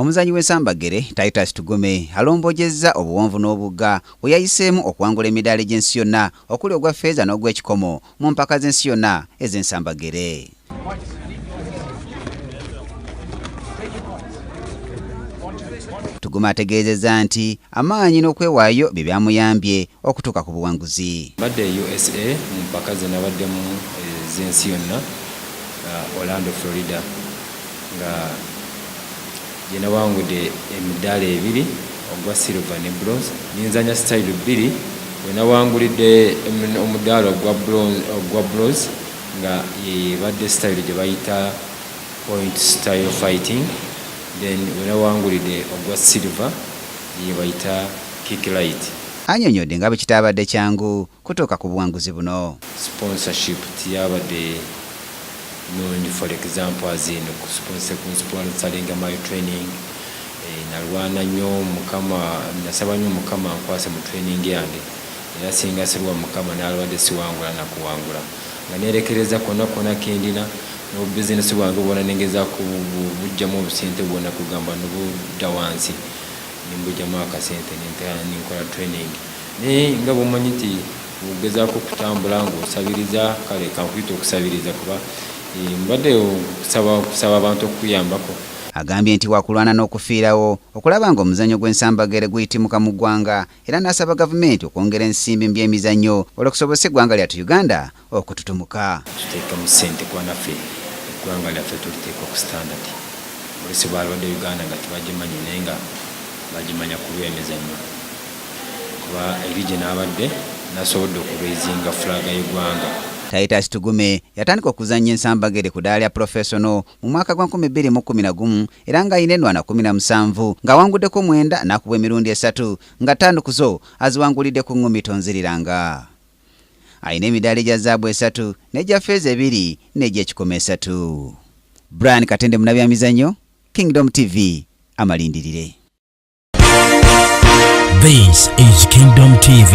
Omuzanyi w'ensambagere Titus Tugume alombojezza obuwonvu n'obugga bwe yayiseemu okuwangula emidaala gy'ensi yonna okuli ogwa ffeeza n'ogw'ekikomo mu mpaka z'ensi yonna ez'ensambagere. Tugume ategeezezza nti amaanyi n'okwewaayo bye byamuyambye okutuuka ku buwanguzi. Badde USA mu mpaka ze nabaddemu z'ensi yonna Orlando, Florida nga gye nawangudde emidaala ebiri ogwa silver ne bronze. Ninzanya style bbiri we nawangulidde omudaala ogwa bronze nga yebadde style gye bayita point style fighting. Then we nawangulidde ogwa silver ye bayita kick light. Annyonnyodde nga bwe kitaabadde kyangu kutuuka ku buwanguzi buno. Sponsorship tiyabadde nungi, for example as in sponsoring my training. Nalwana nnyo mukama, nasaba nnyo mukama nkwase mu training yange era singa sirwa mukama nalwadde siwangula na kuwangula nga nerekereza konna kendina no business bwange bwona nengeza kubujjamu obusente bwona kugamba nobudda wansi nimbujjamu akasente ninkola training ne nga bwomanyi nti ugezaako kutambula ng'osabiriza kale kankuyita okusabiriza kuba mbadde kusaba abantu okuyambako. Agambye nti wakulwana n'okufiirawo okulaba ng'omuzannyo gw'ensambagere guyitimuka mu ggwanga era n'asaba gavumenti okwongera ensimbi mu by'emizannyo olw'okusobozesa eggwanga lyattu Uganda okututumuka. Tuteekamu ssente kuba naffe eggwanga lyaffe tuliteeka ku standard. Polisi balwadde Uganda nga tebagimanyi naye nga bagimanya ku lw'emizannyo kuba eri gye n'abadde nasobodde okuraizinga fulaga y'eggwanga. Titus Tugume yatandika okuzannya ensambagere ku ddaala lya professional mu mwaka gwa 2011 era ng'ayina ennwana 17 ng'awanguddeko 9 n'akubwa emirundi 3 nga 5 ku zo aziwangulidde ku ŋŋumi tonziriranga. Ayina emidaala egya zaabu 3 n'egya ffeeza 2 n'egy'ekikomo 3. Brian Katende munabyamizannyo, Kingdom TV, amalindirire. This is Kingdom TV.